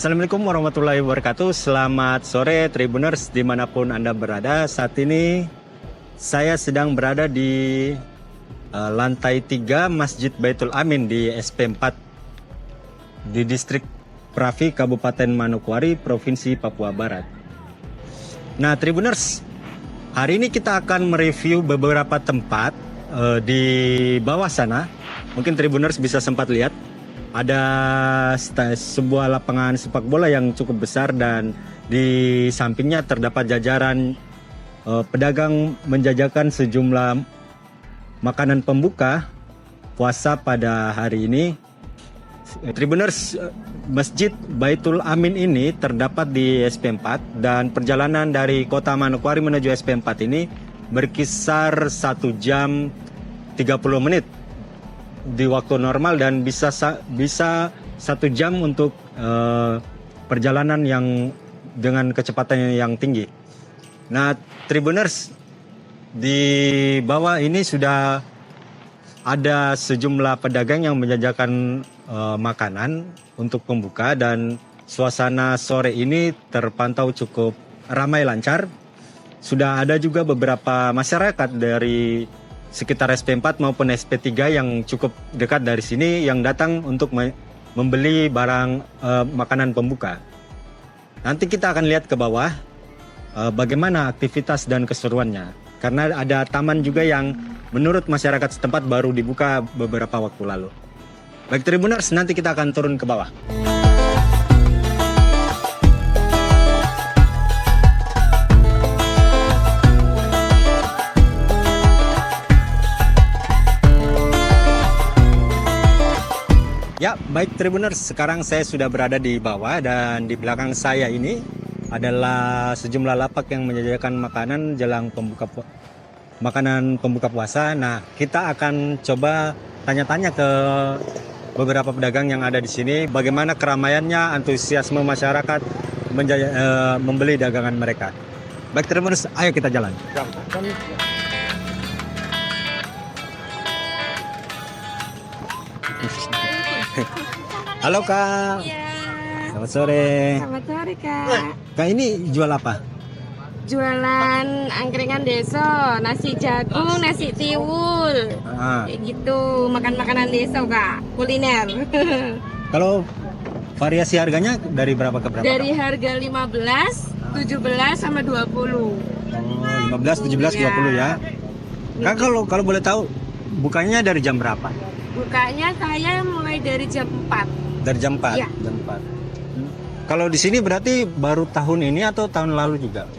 Assalamualaikum warahmatullahi wabarakatuh. Selamat sore Tribuners dimanapun Anda berada. Saat ini saya sedang berada di lantai 3 Masjid Baitul Amin di SP4 di distrik Pravi, Kabupaten Manokwari, Provinsi Papua Barat. Nah Tribuners, hari ini kita akan mereview beberapa tempat di bawah sana. Mungkin Tribuners bisa sempat lihat. Ada sebuah lapangan sepak bola yang cukup besar dan di sampingnya terdapat jajaran pedagang menjajakan sejumlah makanan pembuka puasa pada hari ini. Tribuners, Masjid Baitul Amin ini terdapat di SP4 dan perjalanan dari kota Manokwari menuju SP4 ini berkisar 1 jam 30 menit di waktu normal dan bisa 1 jam untuk perjalanan yang dengan kecepatan yang tinggi. Nah, Tribuners, di bawah ini sudah ada sejumlah pedagang yang menjajakan makanan untuk pembuka dan suasana sore ini terpantau cukup ramai lancar. Sudah ada juga beberapa masyarakat dari sekitar SP4 maupun SP3 yang cukup dekat dari sini yang datang untuk membeli barang makanan pembuka. Nanti kita akan lihat ke bawah bagaimana aktivitas dan keseruannya. Karena ada taman juga yang menurut masyarakat setempat baru dibuka beberapa waktu lalu. Baik Tribuners, nanti kita akan turun ke bawah. Ya, baik Tribuners, sekarang saya sudah berada di bawah dan di belakang saya ini adalah sejumlah lapak yang menjajakan makanan jelang makanan pembuka puasa. Nah, kita akan coba tanya-tanya ke beberapa pedagang yang ada di sini bagaimana keramaiannya, antusiasme masyarakat membeli dagangan mereka. Baik Tribuners, ayo kita jalan. Halo Kak. Iya. Selamat sore. Selamat sore Kak. Kak, ini jual apa? Jualan angkringan deso, nasi jagung, nasi tiwul, kayak gitu. Makan makanan deso Kak, kuliner. Kalau variasi harganya dari berapa ke berapa? Dari harga 15, 17 sama 20. 15, 17, 20 ya. Kak, kalau boleh tahu bukanya dari jam berapa? Bukanya saya mulai dari jam 4. Dari jam 4. Iya. Jam 4. Kalau di sini berarti baru tahun ini atau tahun lalu juga?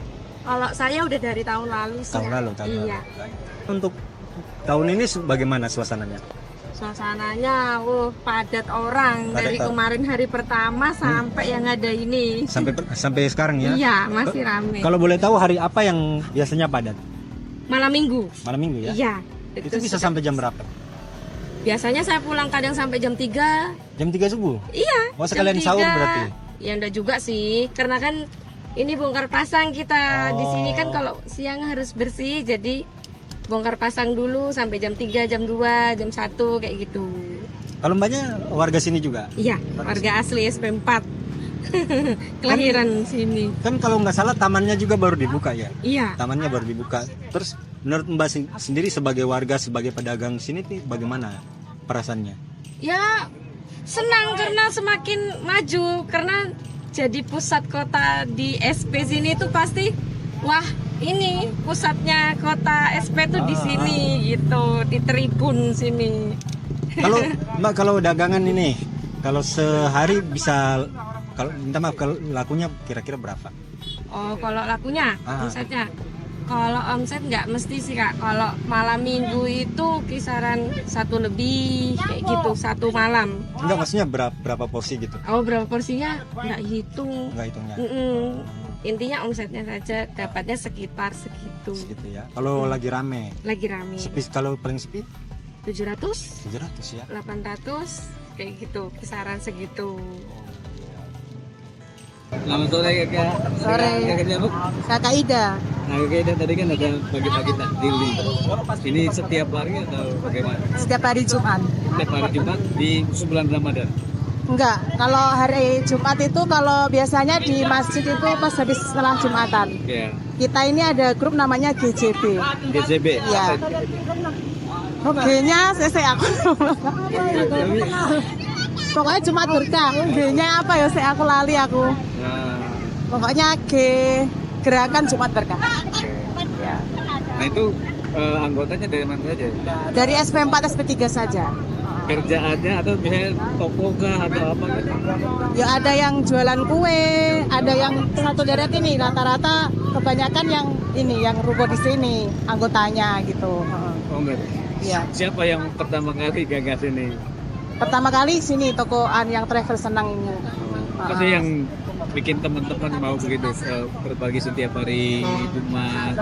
Kalau saya udah dari tahun lalu sih. Tahun lalu. Iya. Untuk tahun ini bagaimana suasananya? Suasananya, padat orang dari kemarin hari pertama sampai yang ada ini. Sampai sekarang ya? Iya, masih ramai. Kalau boleh tahu hari apa yang biasanya padat? Malam minggu. Malam minggu ya? Iya. Itu bisa sampai jam berapa? Biasanya saya pulang kadang sampai jam 3. Jam 3 subuh? Iya. Oh, sekalian sahur berarti? Ya enggak juga sih, karena kan ini bongkar pasang kita. Di sini kan kalau siang harus bersih, jadi bongkar pasang dulu sampai jam 3, jam 2, jam 1 kayak gitu. Kalau mbaknya warga sini juga? Iya, warga asli SP4. Kelahiran sini. Kan kalau nggak salah tamannya juga baru dibuka ya? Iya. Tamannya baru dibuka. Terus menurut mbak sendiri sebagai warga, sebagai pedagang sini nih bagaimana perasaannya? Ya senang karena semakin maju, karena jadi pusat kota di SP sini tuh pasti wah ini pusatnya kota SP tuh di sini gitu, di tribun sini. Kalau mbak, kalau dagangan ini kalau sehari bisa, kalau minta maaf, kalau lakunya kira-kira berapa? Oh, kalau lakunya omsetnya, kalau omset nggak mesti sih Kak. Kalau malam minggu itu kisaran 1 lebih kayak gitu, 1 malam. Enggak, maksudnya berapa porsi gitu? Oh, berapa porsinya nggak hitung. Nggak hitungnya? Intinya omsetnya saja dapatnya sekitar segitu. Segitu ya. Kalau lagi rame? Lagi rame. Sepi, kalau paling sepi? 700? 700 ya. 800 kayak gitu, kisaran segitu. Selamat sore Kakak. Sore. Kakaknya Bu? Kakak Ida. Nah Kakak Ida tadi kan ada bagi-bagi takjil nih. Ini setiap hari atau bagaimana? Setiap hari Jumat. Setiap hari Jumat di bulan Ramadan. Enggak, kalau hari Jumat itu kalau biasanya di masjid itu pas habis setelah Jumatan. Ya. Kita ini ada grup namanya GJB. GCB. Iya. G-nya saya aku. Pokoknya Jumat berkah. G-nya apa ya? Saya aku lali aku. Nah, Pokoknya G gerakan Jumat berkah. Ya. nah itu anggotanya dari mana saja? Dari SP4 SP3 saja. Kerjaannya atau misalnya toko kah atau apa gitu? Ya ada yang jualan kue, ada yang satu deret ini rata-rata kebanyakan yang ini yang ruko di sini anggotanya gitu. Oh enggak. Iya. Siapa yang pertama kali gagas ini? Pertama kali sini tokoan yang travel senang ini. Apa sih yang bikin teman-teman mau begitu berbagi setiap hari Jumat?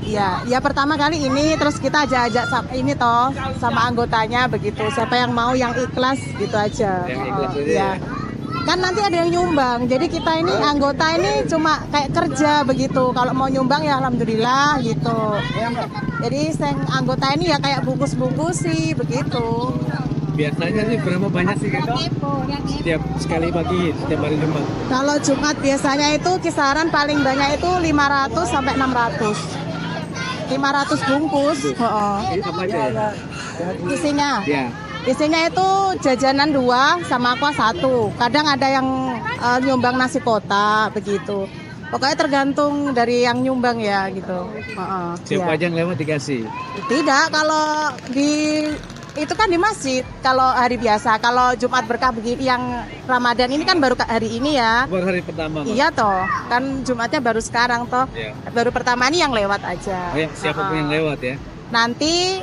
Iya, ya pertama kali ini terus kita ajak ini toh sama anggotanya begitu. Siapa yang mau yang ikhlas gitu aja. Yang ikhlas aja Iya. ya? Kan nanti ada yang nyumbang. Jadi kita ini anggota ini cuma kayak kerja begitu. Kalau mau nyumbang ya alhamdulillah gitu. Jadi anggota ini ya kayak bungkus-bungkus sih begitu. Biasanya sih berapa banyak sih gitu? Setiap sekali pagi, setiap hari Jumat. Kalau Jumat biasanya itu kisaran paling banyak itu 500 sampai 600. 500 bungkus. Heeh. Ini apa aja ya? Isinya. Ya. Isinya itu jajanan 2 sama aqua 1. Kadang ada yang nyumbang nasi kotak begitu. Pokoknya tergantung dari yang nyumbang ya gitu. Heeh. Siapa Iya. aja yang lewat dikasih? Tidak, kalau di itu kan di masjid kalau hari biasa. Kalau Jumat berkah begini yang Ramadan ini kan baru hari ini ya. Baru hari pertama. Mas? Iya toh, kan Jumatnya baru sekarang toh. Ya. Baru pertama ini yang lewat aja. Oh ya, siapapun yang lewat ya. Nanti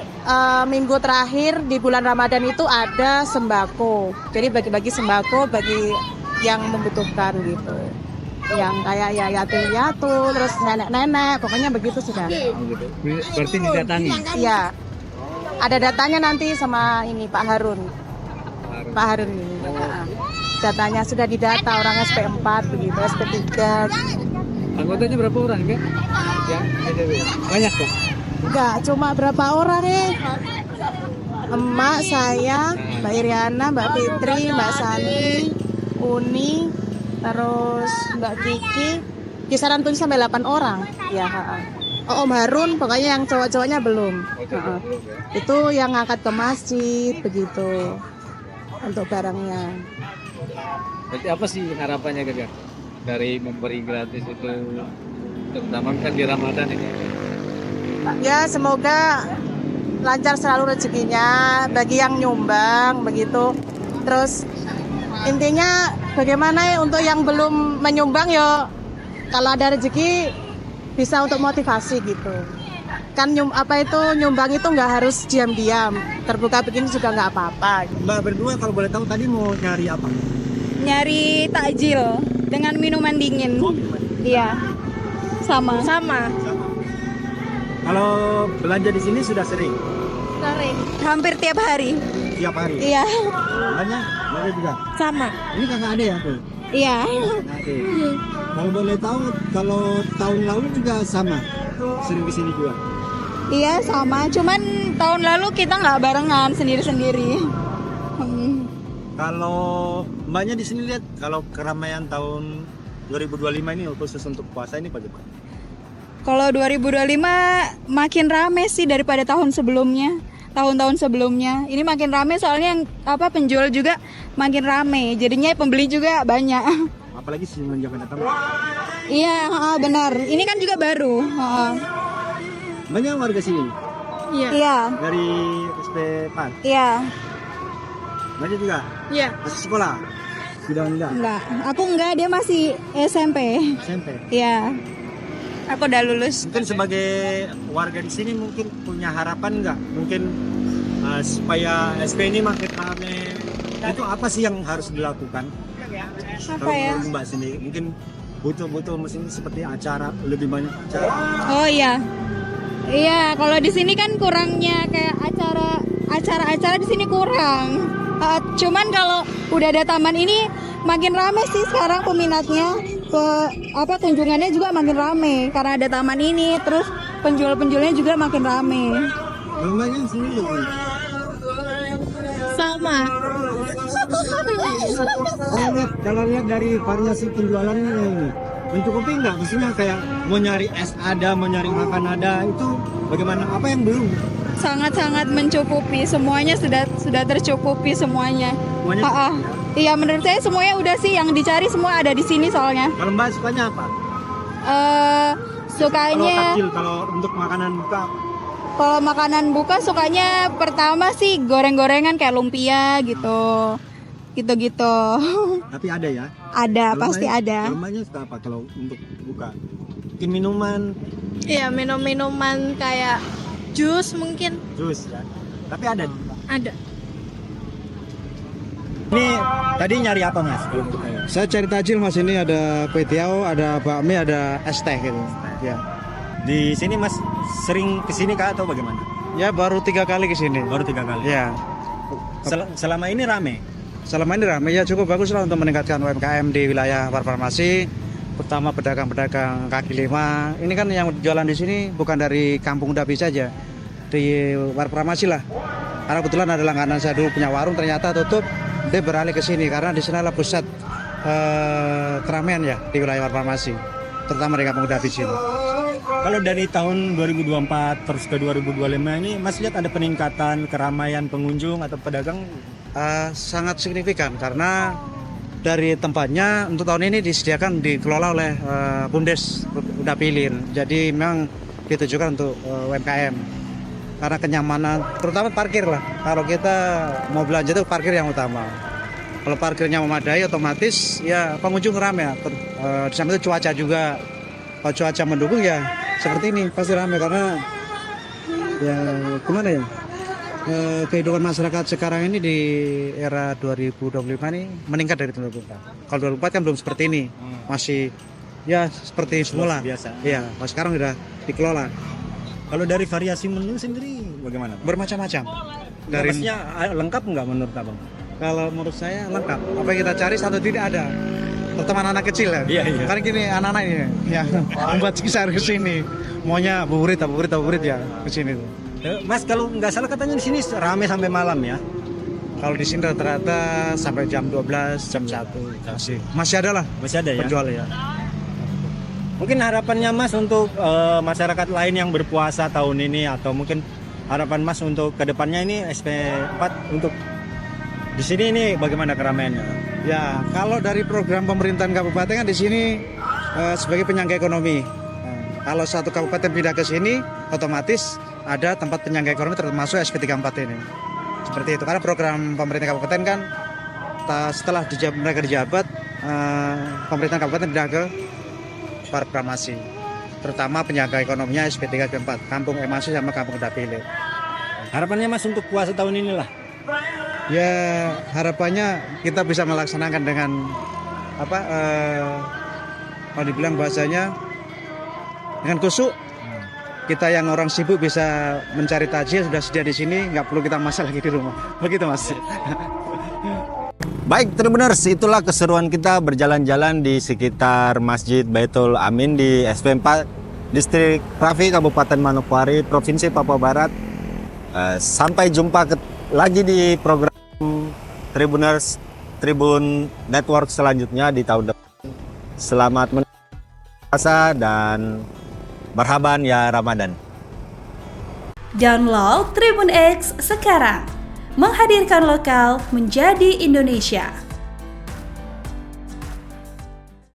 minggu terakhir di bulan Ramadan itu ada sembako. Jadi bagi-bagi sembako bagi yang membutuhkan gitu. Yang kayak ya yatim-piatu, terus nenek-nenek, pokoknya begitu sudah. Oh, gitu. Berarti didatangi. Iya. Ada datanya nanti sama ini Pak Harun. Pak Harun ini. Datanya sudah didata orang SP4 begitu, SP3. Anggotanya berapa orang kan? Ya, banyak kok. Enggak, cuma berapa orang Emak, saya, Mbak Iriana, Mbak Fitri, Mbak Santi, Uni, terus Mbak Kiki. Kisaran 7 sampai 8 orang. Ya, Oh, Om Harun, pokoknya yang cowok-cowoknya belum. Itu yang ngangkat ke masjid begitu. Untuk barangnya. Berarti apa sih harapannya Kakak dari memberi gratis itu, terutama kan di Ramadan ini? Ya, semoga lancar selalu rezekinya bagi yang nyumbang begitu. Terus intinya bagaimana untuk yang belum menyumbang yo, kalau ada rezeki bisa untuk motivasi gitu. Kan nyumbang itu nggak harus diam-diam, terbuka begini juga nggak apa-apa. Mbak berdua kalau boleh tahu tadi mau nyari apa? Nyari takjil dengan minuman dingin. Iya. Sama. Kalau belanja di sini sudah sering? Hampir tiap hari. Tiap hari? Iya. Belanja juga? Sama. Ini kakak ada ya tuh? Iya. Oke. Kalau boleh tahu, kalau tahun lalu juga sama? Sering ke sini juga? Iya sama. Cuman tahun lalu kita nggak barengan, sendiri-sendiri. Kalau mbaknya di sini lihat, kalau keramaian tahun 2025 ini khusus untuk puasa ini bagaimana? Kalau 2025 makin rame sih daripada tahun sebelumnya. Tahun-tahun sebelumnya. Ini makin rame soalnya yang penjual juga makin rame. Jadinya pembeli juga banyak. Apalagi semenjak datang. Iya, benar. Ini kan juga baru. Banyak warga sini Iya. dari SP4. Iya. Banyak juga. Iya. Masih sekolah? Sudah enggak? Enggak. Aku enggak, dia masih SMP. SMP. Iya. Aku udah lulus. Mungkin sebagai warga di sini mungkin punya harapan nggak? Mungkin supaya SP ini makin ramai. Itu apa sih yang harus dilakukan? Apa ya? Kalau Mbak sendiri mungkin butuh mesin seperti acara, lebih banyak acara. Oh iya. Iya, kalau di sini kan kurangnya kayak acara-acara di sini kurang. Cuman kalau udah ada taman ini makin rame sih sekarang peminatnya. Kunjungannya juga makin rame karena ada taman ini, terus penjual-penjualnya juga makin rame. Mbaknya sendiri Sama. Kalau lihat dari variasi penjualannya ini, mencukupi nggak? Maksudnya kayak mau nyari es ada, mau nyari makan ada, itu bagaimana? Apa yang belum? Sangat-sangat mencukupi, semuanya sudah tercukupi semuanya. Semuanya Ah, ah. Iya, menurut saya semuanya udah sih, yang dicari semua ada di sini soalnya. Kalau Mbak sukanya apa? Kalau Sukanya takjil, kalau untuk makanan buka, kalau makanan buka sukanya pertama sih goreng-gorengan kayak lumpia gitu. Gitu-gitu. tapi ada ya? Ada, Kalau pasti Mbaknya- ada. Kalau Mbaknya suka apa kalau untuk buka? Mungkin minuman, Iya, minum-minuman kayak jus mungkin jus ya. Tapi ada. ada. Ini tadi nyari apa Mas? Belum buka ya? Saya cari tajil Mas, ini ada kue tiaw, ada bakmi, ada es teh gitu. Ya. Di sini Mas sering kesini kah atau bagaimana? Ya baru 3 kali ke sini. Baru 3 kali. Ya. Selama ini rame. Selama ini ramai ya, cukup bagus lah untuk meningkatkan UMKM di wilayah farmasi, terutama pedagang-pedagang kaki lima. Ini kan yang jualan di sini bukan dari Kampung Dapi saja, di farmasi lah. Karena kebetulan ada langganan saya dulu punya warung, ternyata tutup, dia beralih ke sini karena di sana adalah pusat keramaian ya di wilayah farmasi, terutama di Kampung Dapi sini. Kalau dari tahun 2024 terus ke 2025 ini Mas lihat ada peningkatan keramaian pengunjung atau pedagang? Sangat signifikan karena dari tempatnya untuk tahun ini disediakan dikelola oleh Bumdes Dapi Ilir. Jadi memang ditujukan untuk UMKM karena kenyamanan, terutama parkir lah. Kalau kita mau belanja itu parkir yang utama. Kalau parkirnya memadai otomatis ya pengunjung ramai. Di samping itu cuaca juga. Kalau cuaca mendukung ya seperti ini pasti ramai karena ya gimana ya? Kehidupan masyarakat sekarang ini di era 2025 ini meningkat dari 2024. Kalau 2024 kan belum seperti ini, masih ya seperti semula. Biasa. Iya, kalau sekarang sudah dikelola Kalau dari variasi menu sendiri bagaimana? bermacam-macam. Dari Dari lengkap nggak menurut Abang? kalau menurut saya lengkap. Apa yang kita cari satu tidak ada. Terutama anak-anak kecil ya. Iya, iya. Karena gini anak-anak ini yang membuat kisah ke sini. Maunya buburit ya ke sini tuh. Mas kalau nggak salah katanya di sini rame sampai malam ya? Kalau di sini rata-rata sampai jam 12, jam 1 masih ada lah Masih ada ya? penjual ya. Mungkin harapannya Mas untuk masyarakat lain yang berpuasa tahun ini atau mungkin harapan Mas untuk kedepannya ini SP4 untuk di sini ini bagaimana keramaiannya? Ya, kalau dari program pemerintahan kabupaten kan di sini sebagai penyangga ekonomi. Kalau satu kabupaten pindah ke sini, otomatis ada tempat penyangga ekonomi termasuk SP34 ini. Seperti itu. Karena program pemerintah kabupaten kan setelah mereka dijabat, pemerintahan kabupaten pindah ke farmasi. Terutama penyangga ekonominya SP3 SP4, Kampung Emasi sama Kampung Dapi Ilir. Harapannya Mas untuk puasa tahun inilah. Ya harapannya kita bisa melaksanakan dengan apa? Kalau dibilang bahasanya dengan kusuk. Kita yang orang sibuk bisa mencari tajil sudah sedia di sini, nggak perlu kita masak lagi di rumah. Begitu Mas. Baik Tribuners, itulah keseruan kita berjalan-jalan di sekitar Masjid Baitul Amin di SP4 Distrik Rafi Kabupaten Manokwari Provinsi Papua Barat. Sampai jumpa lagi di program Tribuners Tribun Network selanjutnya di tahun depan. Selamat puasa dan marhaban ya Ramadan. Download Tribun X sekarang. Menghadirkan lokal menjadi Indonesia.